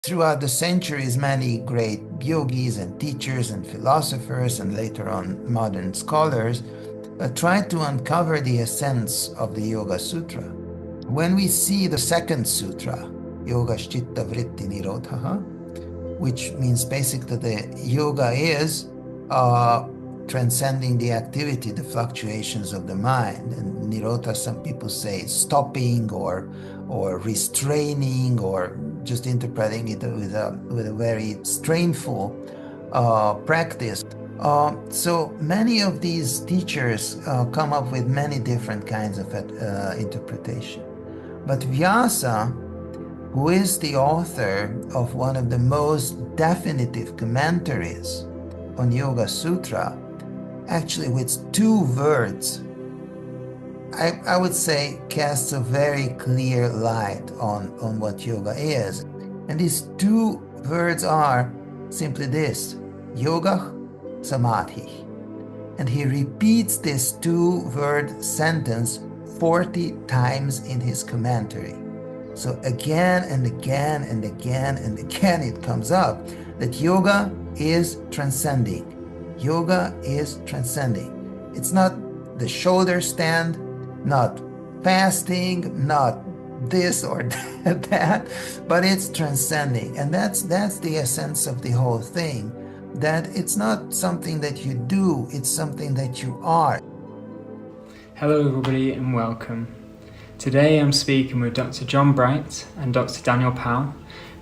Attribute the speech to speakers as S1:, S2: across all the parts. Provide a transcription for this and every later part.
S1: throughout the centuries, many great yogis and teachers and philosophers and later on modern scholars tried to uncover the essence of the Yoga Sutra. When we see the second sutra, Yoga Chitta Vritti Nirodha, which means basically the yoga is transcending the activity, the fluctuations of the mind. And Nirodha, some people say stopping or restraining, or just interpreting it with a very strainful practice. So many of these teachers come up with many different kinds of interpretation. But Vyasa, who is the author of one of the most definitive commentaries on Yoga Sutra, actually with 2 words, I would say casts a very clear light on what yoga is. And these 2 words are simply this: yoga, samadhi. And he repeats this 2-word sentence 40 times in his commentary. So again and again and again and again it comes up that yoga is transcending. Yoga is transcending. It's not the shoulder stand, not fasting, not this or that, but it's transcending. And that's the essence of the whole thing, that it's not something that you do, it's something that you are.
S2: Hello everybody and welcome. Today I'm speaking with Dr. John Bright and Dr. Daniel Powell,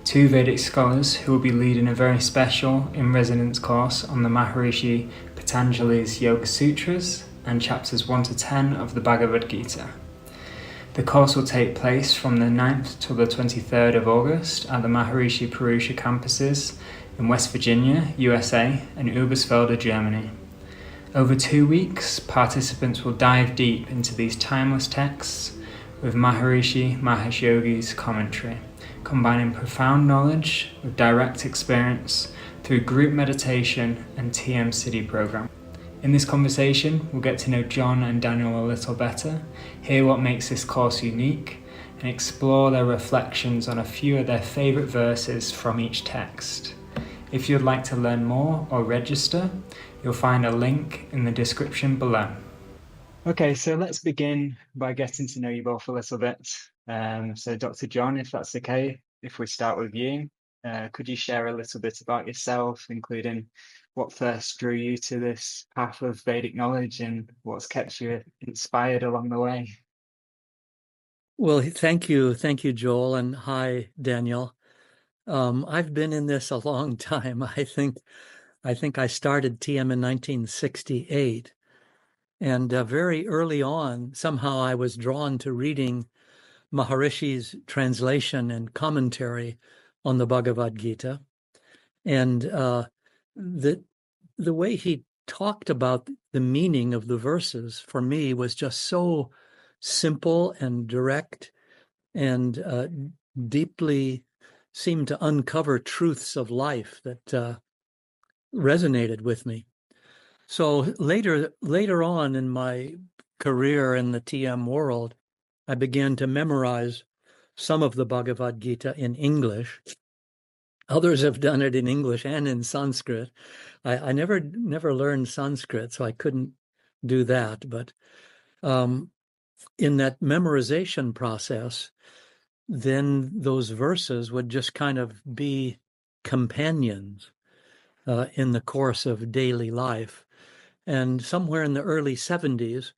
S2: 2 Vedic scholars who will be leading a very special in-residence course on the Maharishi Patanjali's Yoga Sutras and chapters 1 to 10 of the Bhagavad Gita. The course will take place from the 9th till the 23rd of August at the maharishi-purusha campuses in West Virginia, USA and Oberstfelde, Germany. Over 2 weeks, participants will dive deep into these timeless texts with Maharishi Mahesh Yogi's commentary, combining profound knowledge with direct experience through group meditation and TM City program. In this conversation, we'll get to know John and Daniel a little better, hear what makes this course unique, and explore their reflections on a few of their favourite verses from each text. If you'd like to learn more or register, you'll find a link in the description below. Okay, so let's begin by getting to know you both a little bit. So Dr. John, if that's okay, if we start with you, could you share a little bit about yourself, including what first drew you to this path of Vedic knowledge and what's kept you inspired along the way?
S3: Well, thank you, Joel, and hi, Daniel. I've been in this a long time. I think I started TM in 1968, and very early on, somehow I was drawn to reading Maharishi's translation and commentary on the Bhagavad Gita, and the way he talked about the meaning of the verses for me was just so simple and direct, and deeply seemed to uncover truths of life that resonated with me. So later on in my career in the TM world, I began to memorize some of the Bhagavad Gita in English. Others have done it in English and in Sanskrit. I never learned Sanskrit, so I couldn't do that. But in that memorization process, then those verses would just kind of be companions in the course of daily life. And somewhere in the early 70s,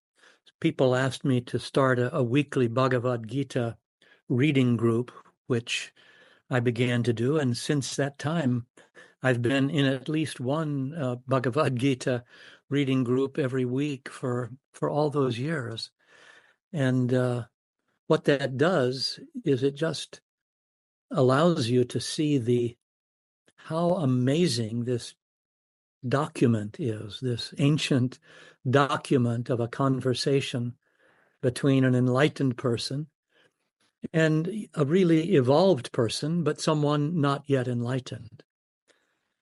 S3: people asked me to start a weekly Bhagavad Gita reading group, which I began to do. And since that time, I've been in at least one Bhagavad Gita reading group every week for all those years. And what that does is it just allows you to see how amazing this document is, this ancient document of a conversation between an enlightened person and a really evolved person, but someone not yet enlightened.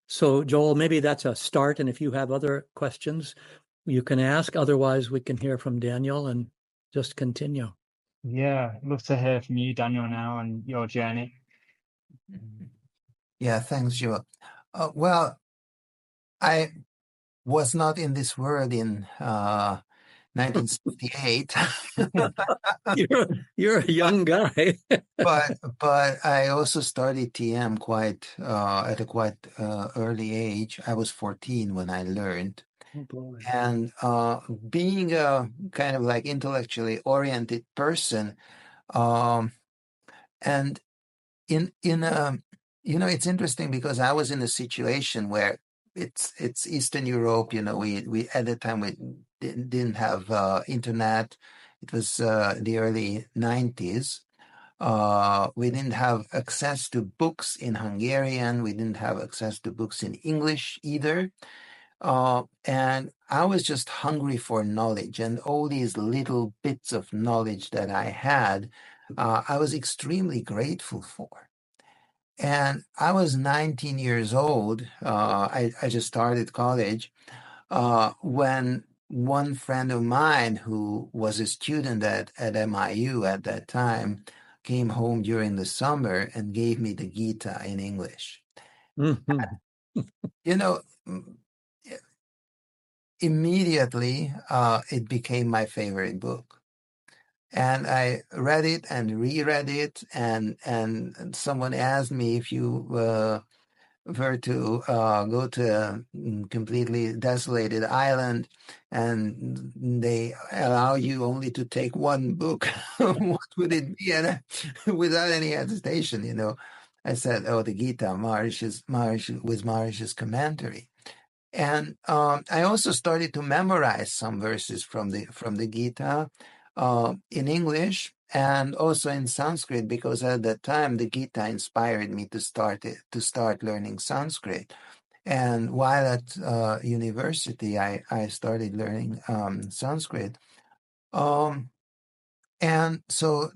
S3: So, Joel, maybe that's a start, and if you have other questions, you can ask. Otherwise, we can hear from Daniel and just continue.
S2: Yeah, love to hear from you, Daniel, now and your journey.
S1: Yeah, thanks, Joe. Well, I was not in this world in 1968,
S3: You're a young guy.
S1: but I also started TM quite at a quite early age. I was 14 when I learned,
S3: Oh boy.
S1: and being a kind of like intellectually oriented person, um, and in it's interesting because I was in a situation where it's Eastern Europe. We at the time we didn't have internet. It was the early 90s. We didn't have access to books in Hungarian. We didn't have access to books in English either. And I was just hungry for knowledge, and all these little bits of knowledge that I had, I was extremely grateful for. And I was 19 years old. I just started college when one friend of mine who was a student at MIU at that time came home during the summer and gave me the Gita in English.
S3: Mhm.
S1: You know, immediately it became my favorite book. And I read it and reread it, and someone asked me if you were to go to a completely desolated island and they allow you only to take one book, what would it be? And without any hesitation, I said, "Oh, the Gita, Maharishi's commentary." And I also started to memorize some verses from the Gita in English and also in Sanskrit, because at that time the Gita inspired me to start learning Sanskrit. And while at university, I started learning Sanskrit. And so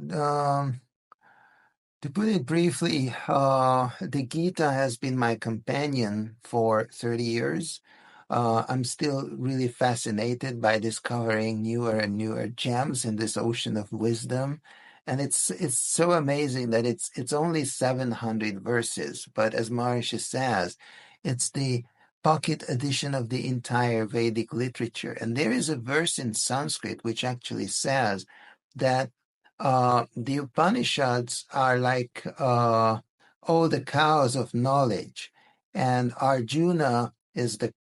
S1: to put it briefly, the Gita has been my companion for 30 years. I'm still really fascinated by discovering newer and newer gems in this ocean of wisdom. And it's so amazing that it's only 700 verses, but as Maharishi says, it's the pocket edition of the entire Vedic literature. And there is a verse in Sanskrit which actually says that the Upanishads are like all the cows of knowledge, and Arjuna is the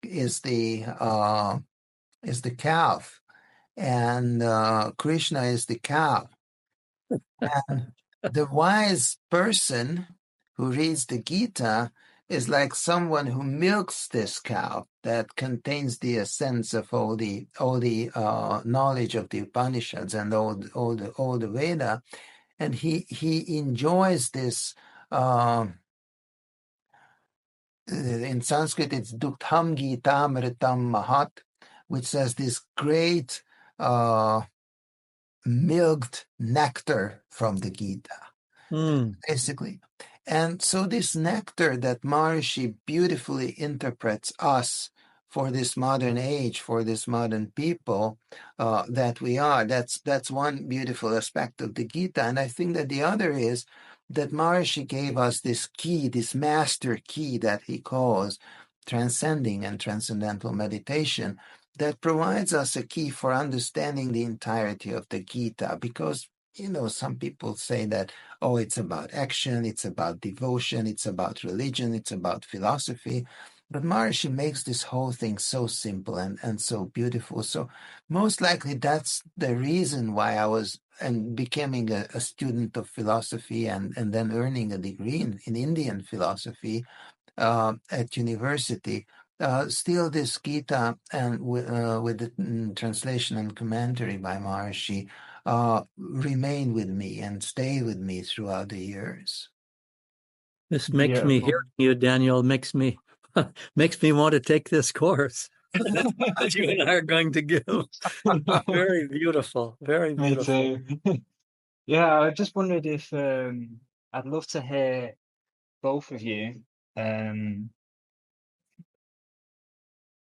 S1: calf, and Krishna is the cow. And the wise person who reads the Gita is like someone who milks this cow that contains the essence of all the knowledge of the Upanishads and all the Veda, and he enjoys this. In Sanskrit, it's Duktham Gitamritam Mahat, which says this great uh, milked nectar from the Gita,
S3: Mm.
S1: basically. And so this nectar that Maharishi beautifully interprets us for this modern age, for this modern people that we are, that's one beautiful aspect of the Gita. And I think that the other is that Maharishi gave us this key, this master key that he calls transcending and transcendental meditation, that provides us a key for understanding the entirety of the Gita. Because, some people say that, oh, it's about action, it's about devotion, it's about religion, it's about philosophy. But Maharishi makes this whole thing so simple and so beautiful. So most likely that's the reason why I was and becoming a student of philosophy and then earning a degree in Indian philosophy at university. Still, this Gita and with the translation and commentary by Maharishi remain with me and stay with me throughout the years.
S3: This makes me
S2: Beautiful.
S3: hearing you, Daniel, makes me want to take this course that you and I are going to give. Very beautiful. Very
S2: Me
S3: beautiful.
S2: too. Yeah, I just wondered if I'd love to hear both of you.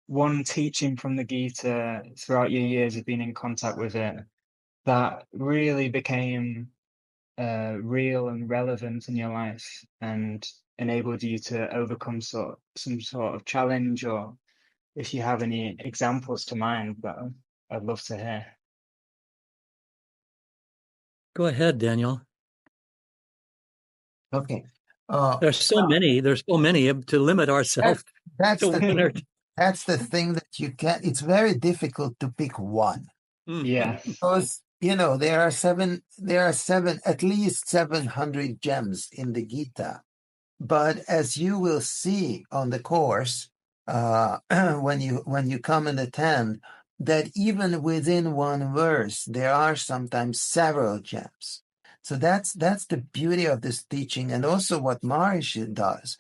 S2: One teaching from the Gita throughout your years of being in contact with it that really became real and relevant in your life, and enabled you to overcome some sort of challenge, or if you have any examples to mind, that I'd love to hear.
S3: Go ahead, Daniel.
S1: Okay.
S3: There's so many to limit ourselves
S1: That's
S3: to
S1: the
S3: one or two.
S1: that's the thing that you can't. It's very difficult to pick one.
S2: Yeah.
S1: Because there are at least 700 gems in the Gita. But as you will see on the course, when you come and attend, that even within one verse there are sometimes several gems. So that's the beauty of this teaching, and also what Maharishi does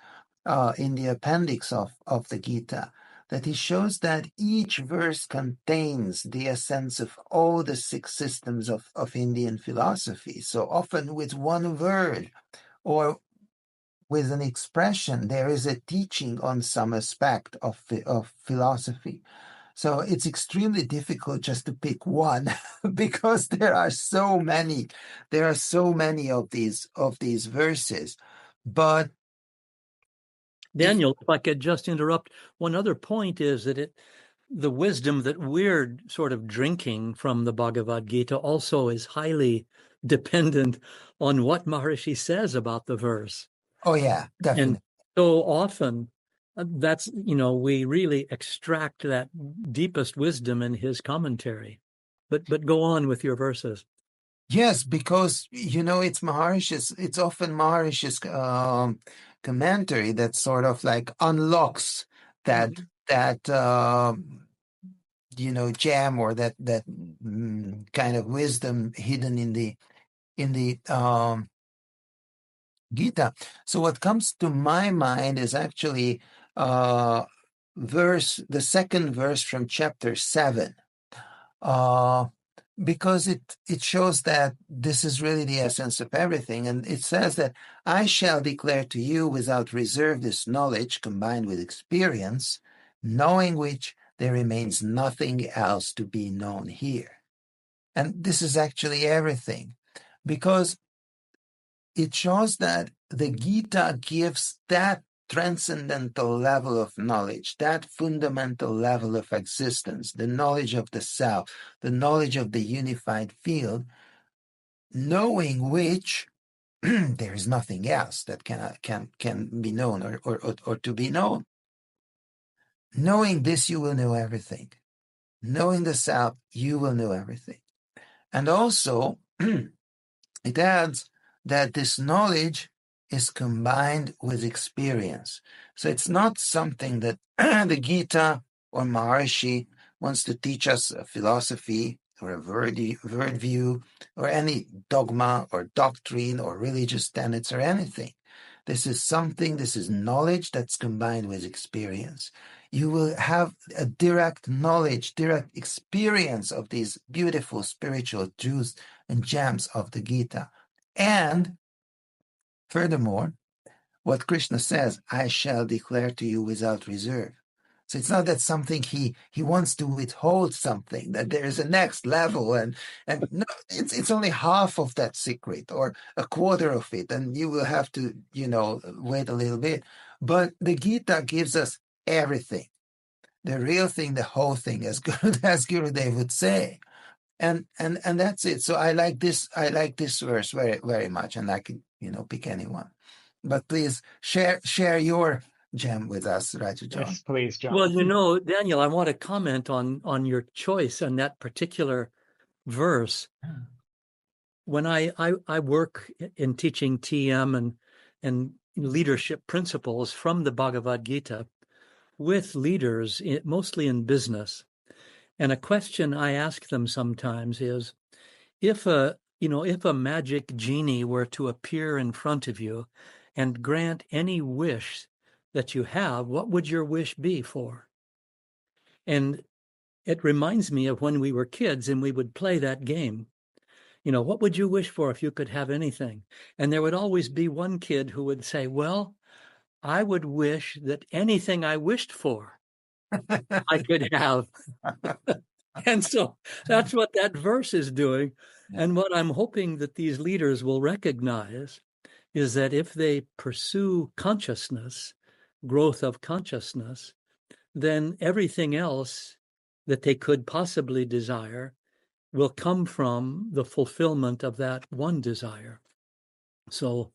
S1: in the appendix of the Gita, that he shows that each verse contains the essence of all the 6 systems of Indian philosophy. So often with one word or with an expression, there is a teaching on some aspect of philosophy. So it's extremely difficult just to pick one because there are so many. There are so many of these verses. But
S3: Daniel, if I could just interrupt, one other point is that the wisdom that we're sort of drinking from the Bhagavad Gita also is highly dependent on what Maharishi says about the verse.
S1: Oh yeah, definitely.
S3: And so often that's, we really extract that deepest wisdom in his commentary. But go on with your verses.
S1: Yes, because it's often Maharishi's commentary that sort of like unlocks that gem, or that kind of wisdom hidden in the Gita. So what comes to my mind is actually the second verse from chapter 7. Because it shows that this is really the essence of everything. And it says that I shall declare to you without reserve this knowledge combined with experience, knowing which there remains nothing else to be known here. And this is actually everything, because it shows that the Gita gives that transcendental level of knowledge, that fundamental level of existence, the knowledge of the self, the knowledge of the unified field, knowing which there is nothing else that can be known or to be known. Knowing this, you will know everything. Knowing the self, you will know everything. And also, it adds that this knowledge is combined with experience. So it's not something that the Gita or Maharishi wants to teach us a philosophy or a worldview or any dogma or doctrine or religious tenets or anything. This is knowledge that's combined with experience. You will have a direct knowledge, direct experience of these beautiful spiritual truths and gems of the Gita. And furthermore, what Krishna says, I shall declare to you without reserve. So it's not that something he wants to withhold something, that there is a next level, and no, it's only half of that secret or a quarter of it, and you will have to wait a little bit. But the Gita gives us everything, the real thing, the whole thing, as Gurudev would say. And that's it. So I like this verse very, very much, and I can pick anyone. But please share your gem with us, Raja John.
S2: Yes, please, John.
S3: Well, Daniel, I want to comment on your choice on that particular verse. When I work in teaching TM and leadership principles from the Bhagavad Gita with leaders, mostly in business. And a question I ask them sometimes is, if a magic genie were to appear in front of you and grant any wish that you have, what would your wish be for? And it reminds me of when we were kids and we would play that game. What would you wish for if you could have anything? And there would always be one kid who would say, well, I would wish that anything I wished for, I could have. And so that's what that verse is doing. And what I'm hoping that these leaders will recognize is that if they pursue consciousness, growth of consciousness, then everything else that they could possibly desire will come from the fulfillment of that one desire. So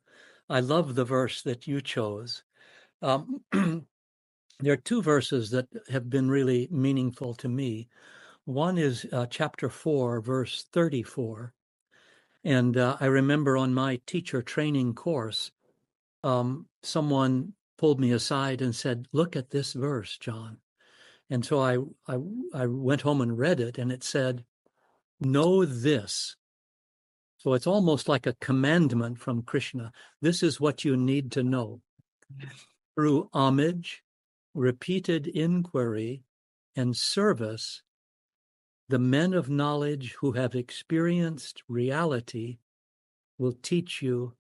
S3: I love the verse that you chose. There are two verses that have been really meaningful to me. One is chapter 4, verse 34. And I remember on my teacher training course, someone pulled me aside and said, "Look at this verse, John." And so I went home and read it, and it said, "Know this." So it's almost like a commandment from Krishna. This is what you need to know. Through homage, repeated inquiry, and service, the men of knowledge who have experienced reality will teach you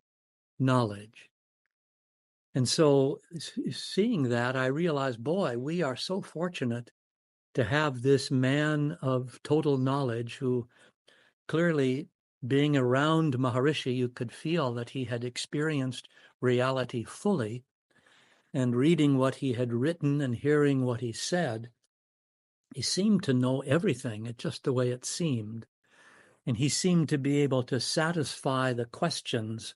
S3: knowledge. And so seeing that, I realized, boy, we are so fortunate to have this man of total knowledge who clearly, being around Maharishi, you could feel that he had experienced reality fully. And reading what he had written and hearing what he said, he seemed to know everything, just the way it seemed. And he seemed to be able to satisfy the questions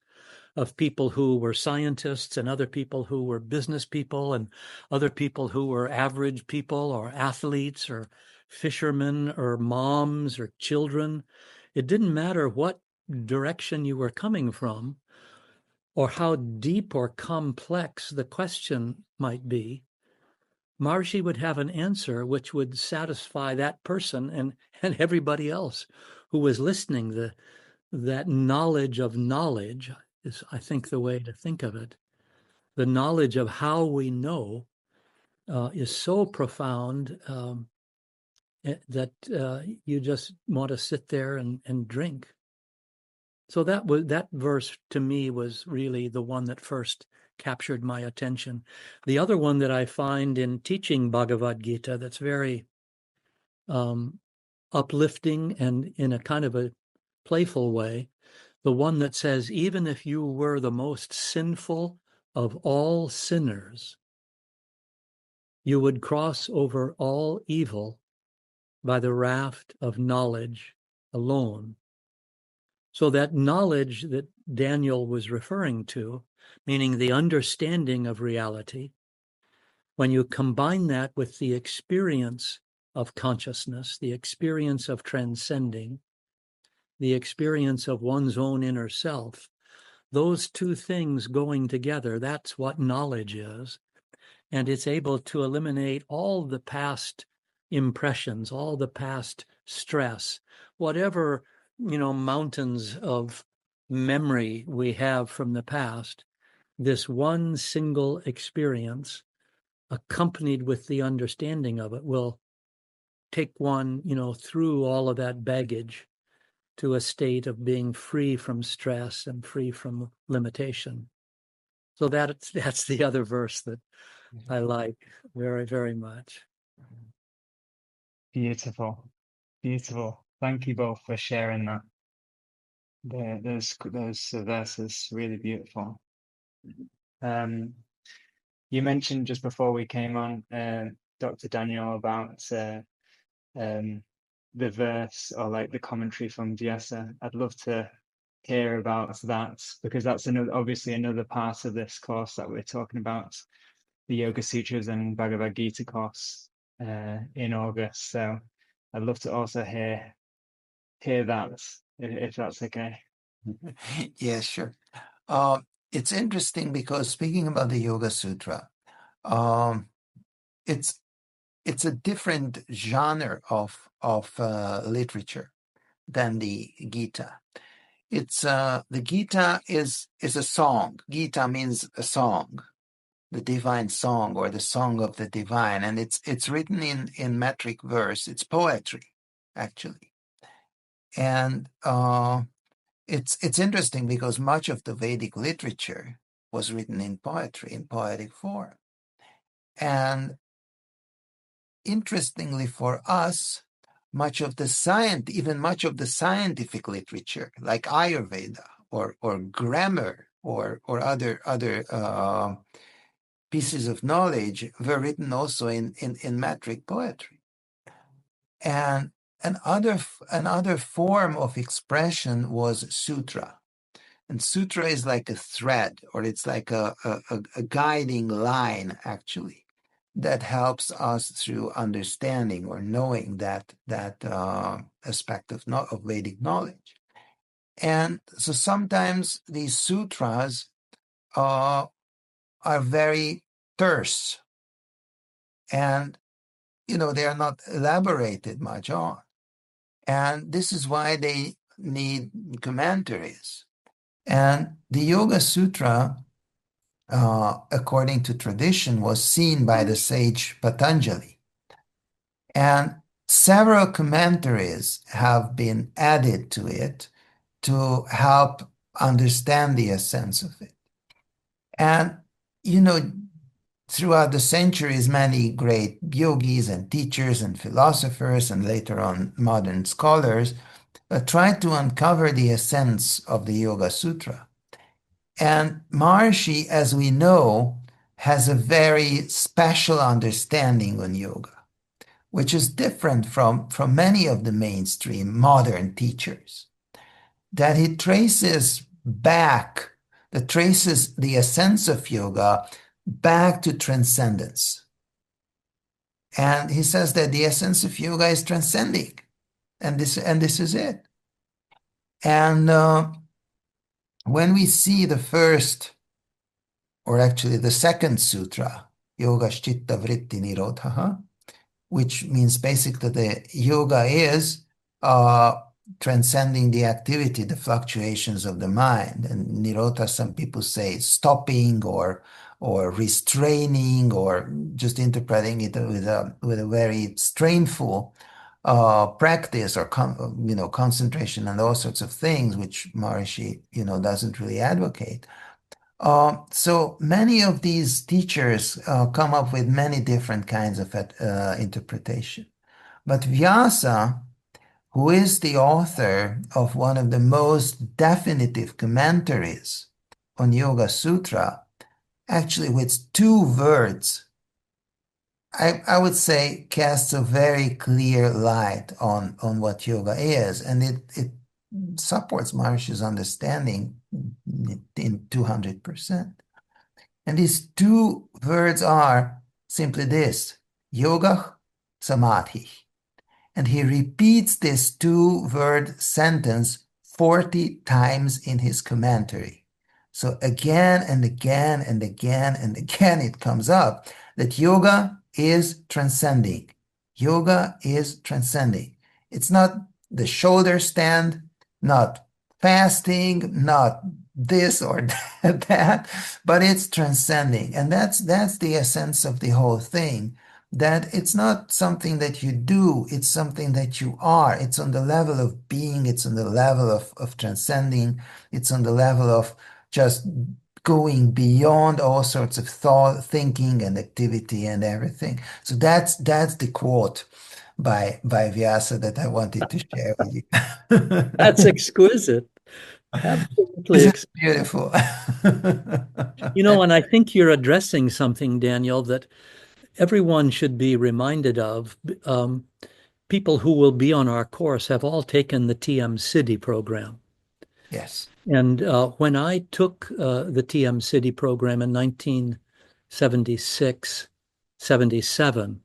S3: of people who were scientists and other people who were business people and other people who were average people or athletes or fishermen or moms or children. It didn't matter what direction you were coming from or how deep or complex the question might be. Maharishi would have an answer which would satisfy that person and everybody else who was listening. That knowledge of knowledge is, I think, the way to think of it. The knowledge of how we know is so profound that you just want to sit there and drink. So that verse to me was really the one that first captured my attention. The other one that I find in teaching Bhagavad Gita that's very uplifting and in a kind of a playful way, the one that says, even if you were the most sinful of all sinners, you would cross over all evil by the raft of knowledge alone. So that knowledge that Daniel was referring to, meaning the understanding of reality, when you combine that with the experience of consciousness, the experience of transcending, the experience of one's own inner self, those two things going together, that's what knowledge is. And it's able to eliminate all the past impressions, all the past stress, whatever, mountains of memory we have from the past. This one single experience, accompanied with the understanding of it, will take one, through all of that baggage to a state of being free from stress and free from limitation. So that's the other verse that I like very, very much.
S2: Beautiful. Thank you both for sharing that. Those verses, really beautiful. You mentioned just before we came on, Dr. Daniel, about the verse or like the commentary from Vyasa. I'd love to hear about that, because that's obviously another part of this course that we're talking about, the Yoga Sutras and Bhagavad Gita course in August. So I'd love to also hear that, if that's okay.
S1: Yeah, sure. It's interesting because speaking about the Yoga Sutra, it's a different genre of literature than the Gita. It's the Gita is a song. Gita means a song, the divine song or the song of the divine, and it's written in metric verse. It's poetry, actually, and it's interesting because much of the Vedic literature was written in poetry, in poetic form, and interestingly for us, much of the scientific literature, like Ayurveda or grammar or other pieces of knowledge were written also in metric poetry. And another form of expression was sutra. And sutra is like a thread, or it's like a guiding line, actually, that helps us through understanding or knowing that aspect of Vedic knowledge. And so sometimes these sutras are very terse, and they are not elaborated much on. And this is why they need commentaries. And the Yoga Sutra, according to tradition, was seen by the sage Patanjali. And several commentaries have been added to it to help understand the essence of it. And, throughout the centuries, many great yogis and teachers and philosophers, and later on modern scholars, tried to uncover the essence of the Yoga Sutra. And Maharishi, as we know, has a very special understanding on yoga, which is different from many of the mainstream modern teachers, that he traces the essence of yoga back to transcendence. And he says that the essence of yoga is transcending. And this is it. And when we see the first, or actually the second sutra, Yoga Chitta Vritti Nirodha, which means basically the yoga is transcending the activity, the fluctuations of the mind. And Nirodha, some people say stopping or restraining, or just interpreting it with a very strainful practice, or concentration and all sorts of things, which Maharishi doesn't really advocate. So many of these teachers come up with many different kinds of interpretation. But Vyasa, who is the author of one of the most definitive commentaries on Yoga Sutra, actually with 2 words, I would say casts a very clear light on what yoga is, and it supports Maharishi's understanding in 200%. And these 2 words are simply this: yoga, samadhi. And he repeats this 2-word sentence 40 times in his commentary. So again and again and again and again it comes up that yoga is transcending. Yoga is transcending. It's not the shoulder stand, not fasting, not this or that, but it's transcending. And that's the essence of the whole thing, that it's not something that you do, it's something that you are. It's on the level of being, it's on the level of transcending, it's on the level of just going beyond all sorts of thought, thinking, and activity and everything. So that's the quote by Vyasa that I wanted to share with you.
S3: That's exquisite. Absolutely
S1: Isn't it
S3: exquisite.
S1: beautiful?
S3: And I think you're addressing something, Daniel, that everyone should be reminded of. People who will be on our course have all taken the TM City program.
S1: Yes.
S3: And when I took the TM City program in 1976, 77,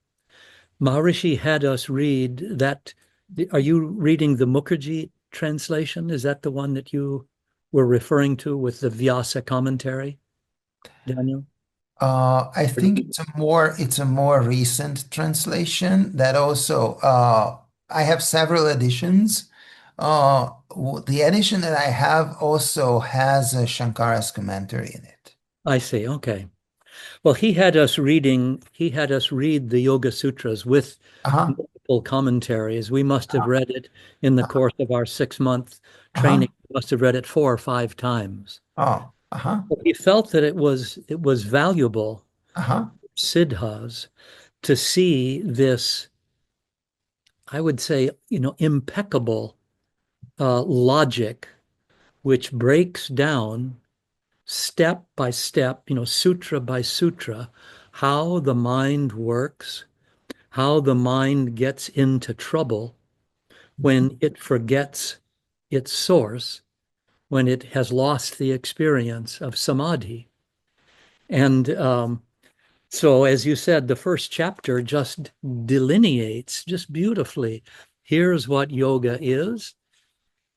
S3: Maharishi had us read that. Are you reading the Mukherjee translation? Is that the one that you were referring to with the Vyasa commentary, Daniel?
S1: I think it's a more recent translation that also I have several editions. The edition that I have also has a Shankara's commentary in it.
S3: I see. Okay. Well, he had us read the Yoga Sutras with
S1: Uh-huh.
S3: multiple commentaries. We must have read it in the course of our 6-month
S1: Uh-huh.
S3: training. We must have read it 4 or 5 times.
S1: Oh, uh-huh.
S3: But he felt that it was valuable
S1: Uh-huh.
S3: siddhas to see this, I would say, impeccable logic, which breaks down step by step, sutra by sutra, how the mind works, how the mind gets into trouble when it forgets its source, when it has lost the experience of samadhi. And so, as you said, the first chapter just delineates just beautifully. Here's what yoga is.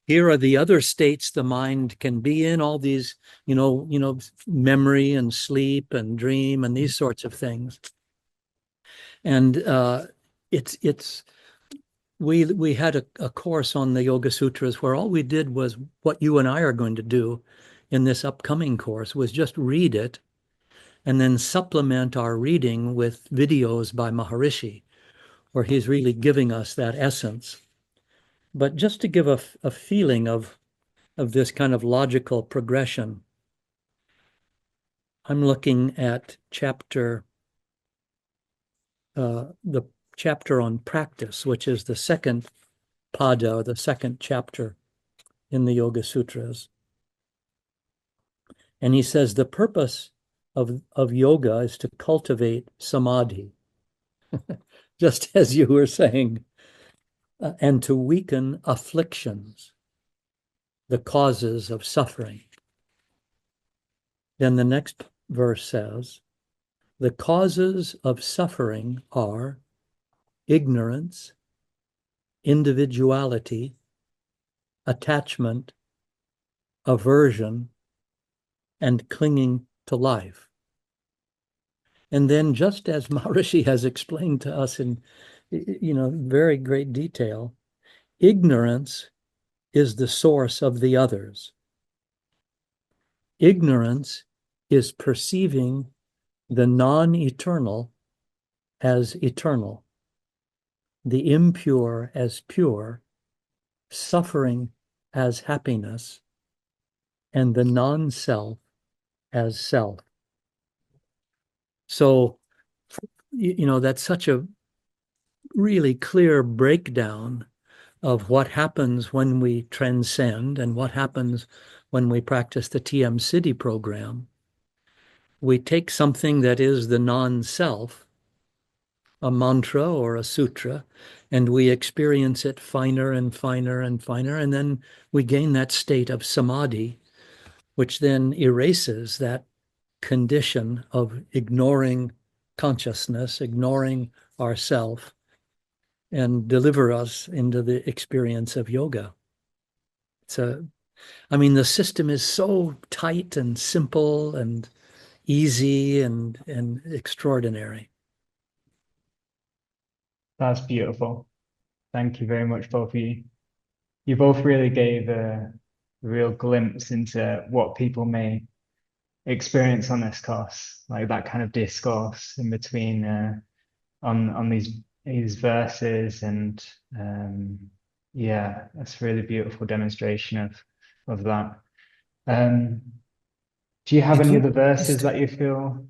S3: Here are the other states the mind can be in, all these, memory and sleep and dream and these sorts of things. And it's we had a course on the Yoga Sutras where all we did was what you and I are going to do in this upcoming course was just read it and then supplement our reading with videos by Maharishi, where he's really giving us that essence. But just to give a feeling of this kind of logical progression, I'm looking at the chapter on practice, which is the second pada, the second chapter in the Yoga Sutras. And he says the purpose of yoga is to cultivate samadhi, just as you were saying, and to weaken afflictions, the causes of suffering. Then the next verse says, the causes of suffering are ignorance, individuality, attachment, aversion, and clinging to life. And then, just as Maharishi has explained to us in very great detail, ignorance is the source of the others. Ignorance is perceiving the non-eternal as eternal, the impure as pure, suffering as happiness, and the non-self as self. So, that's such a really clear breakdown of what happens when we transcend and what happens when we practice the TM City program. We take something that is the non-self, a mantra or a sutra, and we experience it finer and finer and finer, and then we gain that state of samadhi, which then erases that condition of ignoring consciousness, ignoring ourself, and deliver us into the experience of yoga. The system is so tight and simple and easy and extraordinary.
S2: That's beautiful. Thank you very much, both of you. You both really gave a real glimpse into what people may experience on this course, like that kind of discourse in between on these verses, and yeah, that's a really beautiful demonstration of that. Do you have
S1: It
S2: any
S1: would
S2: other
S1: be nice
S2: verses
S1: to.
S2: that you feel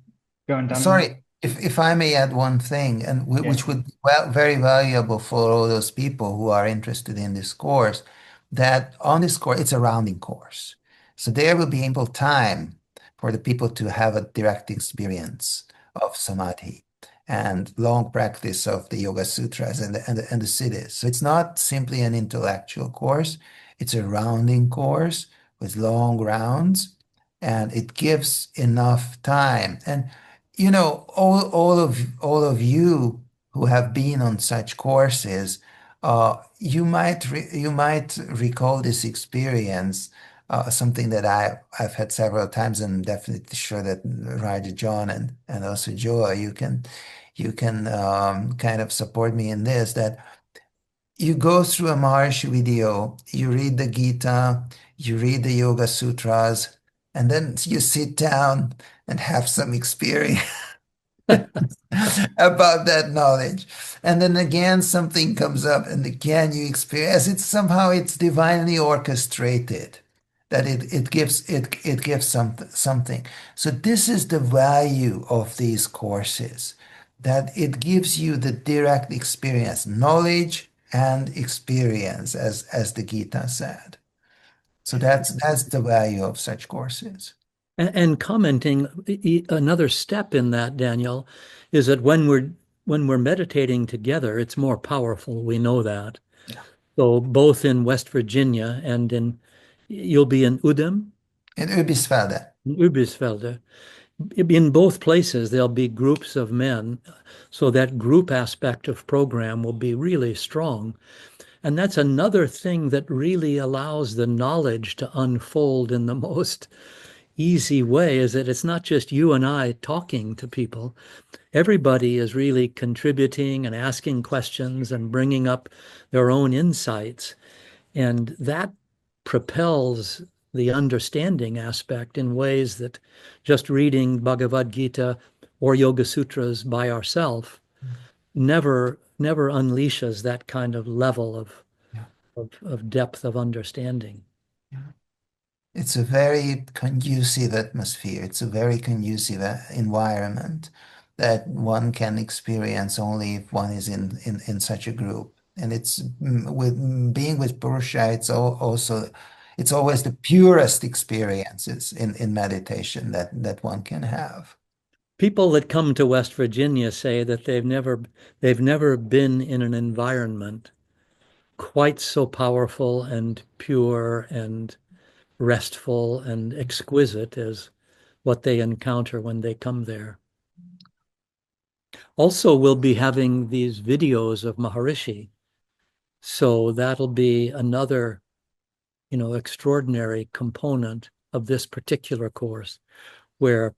S2: going down?
S1: Sorry, if I may add one thing, and
S2: Yeah,
S1: which would be very valuable for all those people who are interested in this course, that on this course, it's a rounding course. So there will be ample time for the people to have a direct experience of samadhi and long practice of the Yoga Sutras and the siddhis. So it's not simply an intellectual course, it's a rounding course with long rounds, and it gives enough time. And all of you who have been on such courses, you might recall this experience, something that I've had several times, and I'm definitely sure that Raja John and also Joa, you can kind of support me in this, that you go through a Maharishi video, you read the Gita, you read the Yoga Sutras, and then you sit down and have some experience about that knowledge. And then again, something comes up, and again, you experience it. Somehow it's divinely orchestrated that it gives something. So this is the value of these courses, that it gives you the direct experience, knowledge and experience, as the Gita said. So that's the value of such courses.
S3: And commenting, another step in that, Daniel, is that when we're meditating together, it's more powerful. We know that.
S1: Yeah.
S3: So both in West Virginia and you'll be in Udem,
S1: In Ubisfelde.
S3: Ubisfelde. In both places, there'll be groups of men. So that group aspect of program will be really strong. And that's another thing that really allows the knowledge to unfold in the most easy way, is that it's not just you and I talking to people. Everybody is really contributing and asking questions and bringing up their own insights. And that propels the understanding aspect in ways that just reading Bhagavad Gita or Yoga Sutras by ourselves never unleashes that kind of level
S1: Yeah.
S3: of depth of understanding.
S1: Yeah. It's a very conducive atmosphere. It's a very conducive environment that one can experience only if one is in such a group. And being with Purusha, also it's always the purest experiences in meditation that one can have.
S3: People that come to West Virginia say that they've never been in an environment quite so powerful and pure and restful and exquisite as what they encounter when they come there. Also, we'll be having these videos of Maharishi. So that'll be another, extraordinary component of this particular course where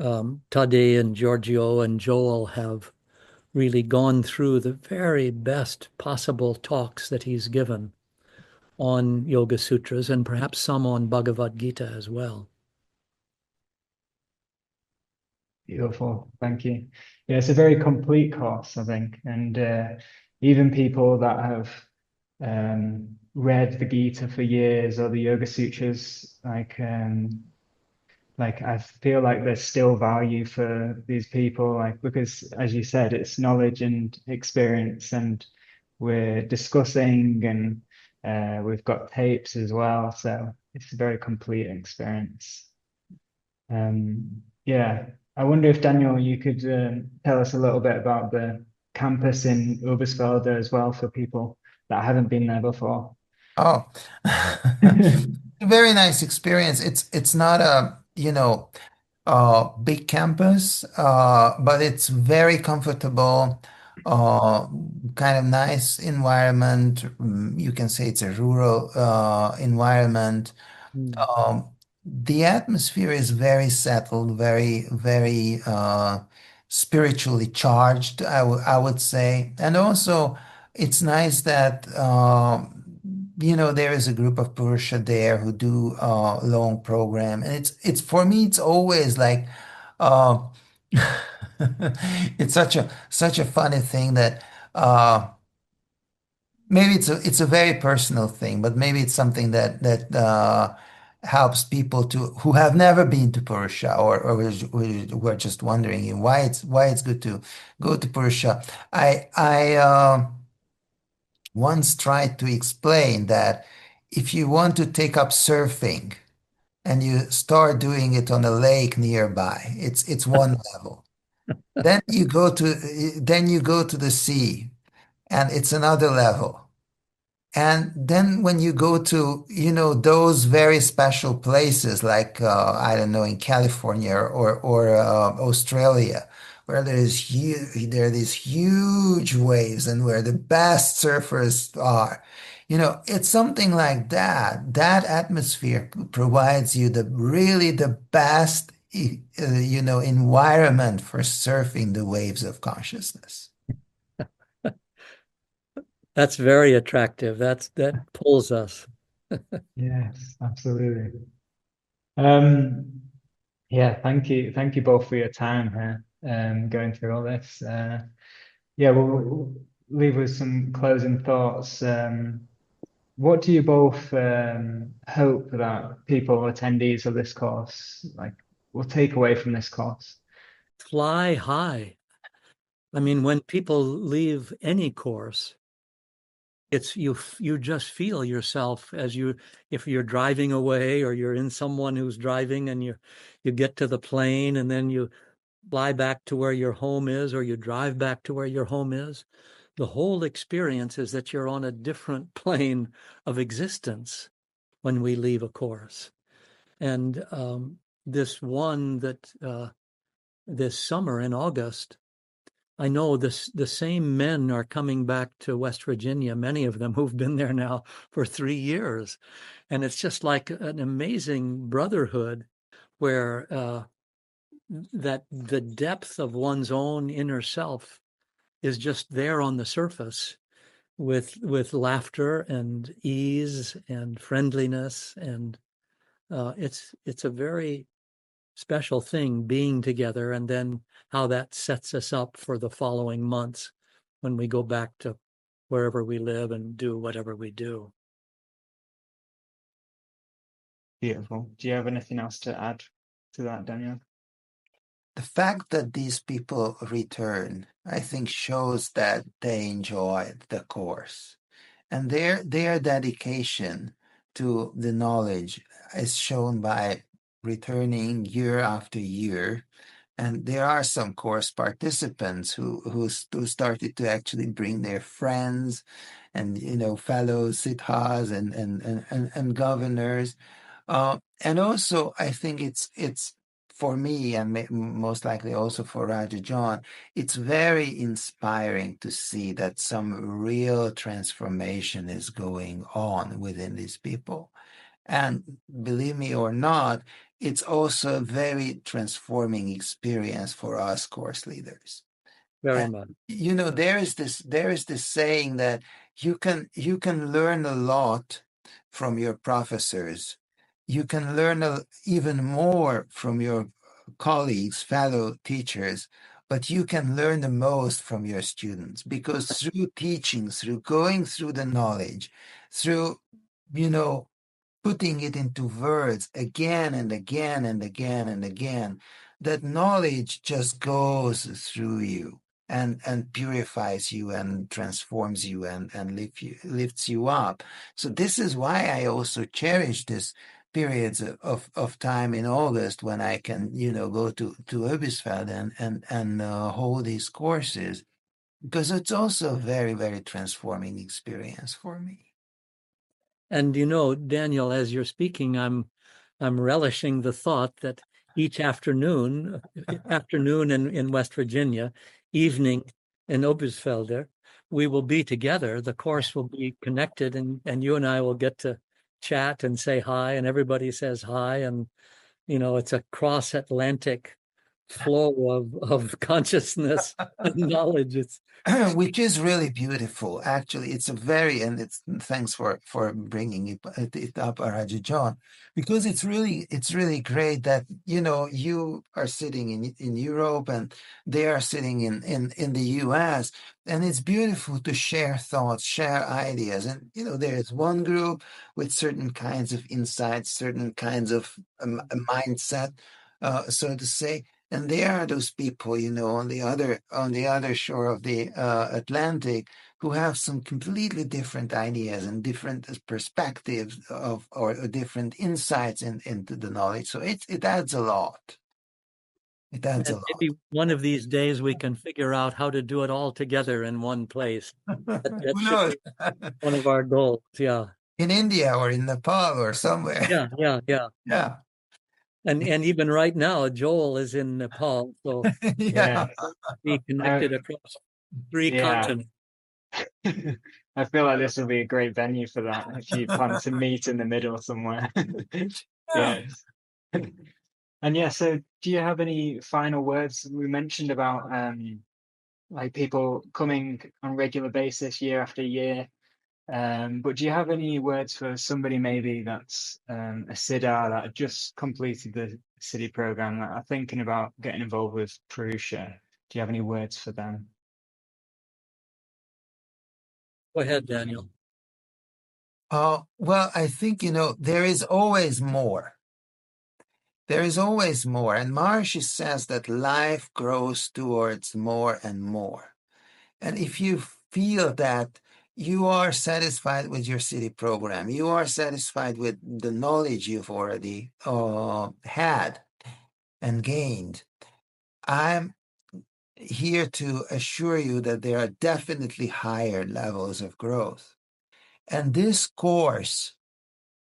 S3: Tade and Giorgio and Joel have really gone through the very best possible talks that he's given on Yoga Sutras and perhaps some on Bhagavad Gita as well.
S2: Beautiful, thank you. Yeah, it's a very complete course, I think, and even people that have read the Gita for years or the Yoga Sutras, like I feel like there's still value for these people, like because as you said, it's knowledge and experience, and we're discussing, and we've got tapes as well, so it's a very complete experience. Yeah, I wonder if Daniel, you could tell us a little bit about the campus in Oberstfelde as well for people that haven't been there before.
S1: Oh, very nice experience. It's not a, big campus, but it's very comfortable, uh, kind of nice environment. You can say it's a rural environment.
S3: Mm.
S1: Um, the atmosphere is very settled, very spiritually charged, I would say. And also, it's nice that, there is a group of Purusha there who do long program. And it's for me, it's always like, uh, it's such a funny thing that, maybe it's a very personal thing, but maybe it's something that helps people who have never been to Purusha, or who are just wondering why it's good to go to Purusha. I once tried to explain that if you want to take up surfing and you start doing it on a lake nearby, it's one level. Then you go to the sea, and it's another level. And then when you go to, those very special places like, I don't know, in California or Australia, where there are these huge waves and where the best surfers are, it's something like that. That atmosphere provides you the best, environment for surfing the waves of consciousness.
S3: That's very attractive. That pulls us.
S2: Yes, absolutely. Um, yeah, thank you both for your time here, going through all this. Yeah, we'll leave with some closing thoughts. What do you both hope that people, attendees of this course, like, will take away from this course?
S3: Fly high. I mean, when people leave any course, it's you just feel yourself as if you're driving away, or you're in someone who's driving, and you get to the plane, and then you fly back to where your home is, or you drive back to where your home is. The whole experience is that you're on a different plane of existence when we leave a course. And this one that this summer in August, I know the same men are coming back to West Virginia, many of them who've been there now for 3 years. And it's just like an amazing brotherhood where that the depth of one's own inner self is just there on the surface, with laughter and ease and friendliness. And it's a very special thing being together, and then how that sets us up for the following months when we go back to wherever we live and do whatever we do.
S2: Beautiful. Do you have anything else to add to that, Daniel?
S1: The fact that these people return, I think, shows that they enjoyed the course, and their dedication to the knowledge is shown by returning year after year. And there are some course participants who started to actually bring their friends and fellow siddhas and governors. And also, I think it's for me, and most likely also for Raja John, it's very inspiring to see that some real transformation is going on within these people. And believe me or not, it's also a very transforming experience for us course leaders.
S3: Very
S1: And,
S3: much.
S1: there is this saying that you can learn a lot from your professors. You can learn even more from your colleagues, fellow teachers, but you can learn the most from your students, because through teaching, through going through the knowledge, through, putting it into words again and again and again and again, that knowledge just goes through you and purifies you and transforms you and lifts you up. So this is why I also cherish this periods of time in August when I can, go to Oebisfeld and hold these courses, because it's also a very, very transforming experience for me.
S3: And Daniel, as you're speaking, I'm relishing the thought that each afternoon in West Virginia, evening in Oberstfelder, we will be together. The course will be connected, and you and I will get to chat and say hi, and everybody says hi, and it's a cross-Atlantic flow of consciousness and knowledge. It's
S1: which is really beautiful. Actually, it's thanks for bringing it up, Raja John, because it's really great that you are sitting in Europe and they are sitting in the US, and it's beautiful to share thoughts, share ideas. And there is one group with certain kinds of insights, certain kinds of mindset, so to say. And there are those people, on the other shore of the Atlantic, who have some completely different ideas and different perspectives or different insights into the knowledge. So it adds a lot. It adds a lot.
S3: Maybe one of these days we can figure out how to do it all together in one place. That should be one of our goals. Yeah.
S1: In India or in Nepal or somewhere.
S3: Yeah.
S1: Yeah.
S3: And even right now, Joel is in Nepal, so
S1: Yeah.
S3: be connected across 3 continents.
S2: I feel like this will be a great venue for that if you plan to meet in the middle somewhere. Yes. And so do you have any final words? We mentioned about like people coming on regular basis year after year. But do you have any words for somebody maybe that's a Siddha that just completed the Siddhi program that are thinking about getting involved with Purusha? Do you have any words for them?
S3: Go ahead, Daniel.
S1: Well, I think, there is always more. There is always more. And Maharishi says that life grows towards more and more. And if you feel that you are satisfied with your city program. You are satisfied with the knowledge you've already had and gained. I'm here to assure you that there are definitely higher levels of growth. And this course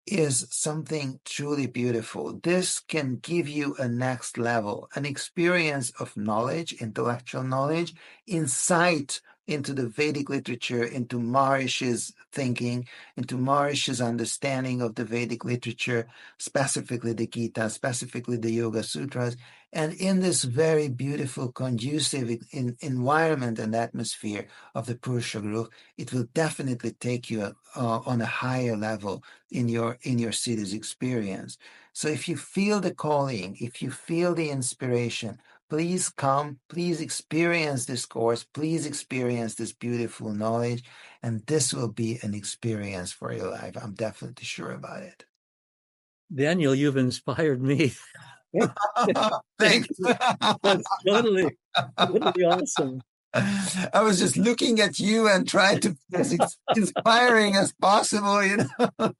S1: is something truly beautiful. This can give you a next level, an experience of knowledge, intellectual knowledge, insight into the Vedic literature, into Maharishi's thinking, into Maharishi's understanding of the Vedic literature, specifically the Gita, specifically the Yoga Sutras. And in this very beautiful, conducive environment and atmosphere of the Purusha group, it will definitely take you on a higher level in your city's experience. So if you feel the calling, if you feel the inspiration, please come, please experience this course, please experience this beautiful knowledge, and this will be an experience for your life. I'm definitely sure about it.
S3: Daniel, you've inspired me.
S1: Thanks.
S3: That's totally awesome.
S1: I was just looking at you and trying to be as inspiring as possible, you know.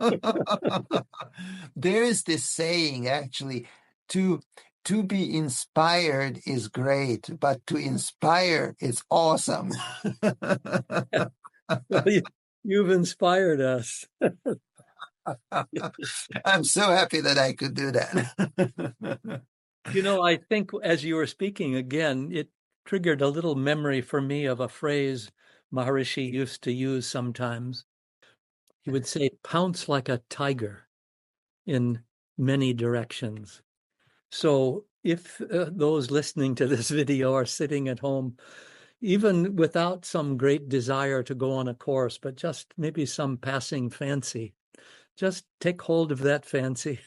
S1: There is this saying, actually, to be inspired is great, but to inspire is awesome.
S3: Well, you've inspired us.
S1: I'm so happy that I could do that.
S3: You know, I think as you were speaking again, it triggered a little memory for me of a phrase Maharishi used to use sometimes. He would say, pounce like a tiger in many directions. So if those listening to this video are sitting at home, even without some great desire to go on a course, but just maybe some passing fancy, just take hold of that fancy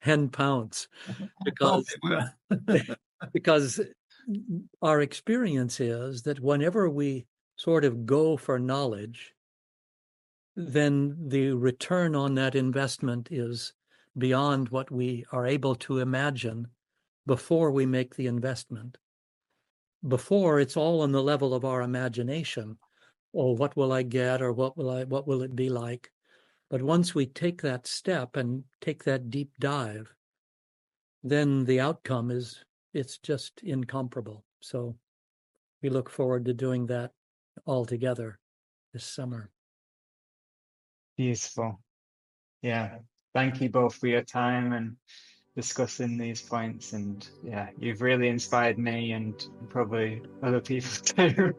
S3: and pounce, because our experience is that whenever we sort of go for knowledge, then the return on that investment is beyond what we are able to imagine before we make the investment. Before, it's all on the level of our imagination. Oh, what will I get, or what will it be like? But once we take that step and take that deep dive, then the outcome it's just incomparable. So we look forward to doing that all together this summer.
S2: Beautiful. Yeah. Thank you both for your time and discussing these points. And yeah, you've really inspired me and probably other people too.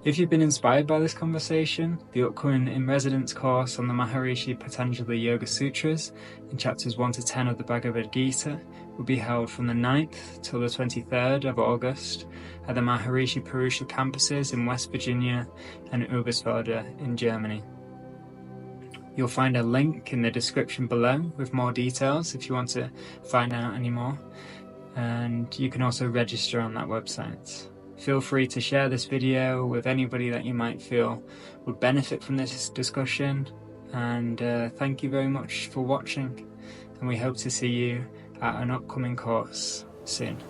S2: If you've been inspired by this conversation, the upcoming in-residence course on the Maharishi-Patanjali Yoga Sutras in chapters 1 to 10 of the Bhagavad Gita will be held from the 9th till the 23rd of August at the Maharishi-Purusha campuses in West Virginia and Oberstwalde in Germany. You'll find a link in the description below with more details if you want to find out any more, and you can also register on that website. Feel free to share this video with anybody that you might feel would benefit from this discussion, and thank you very much for watching, and we hope to see you at an upcoming course soon.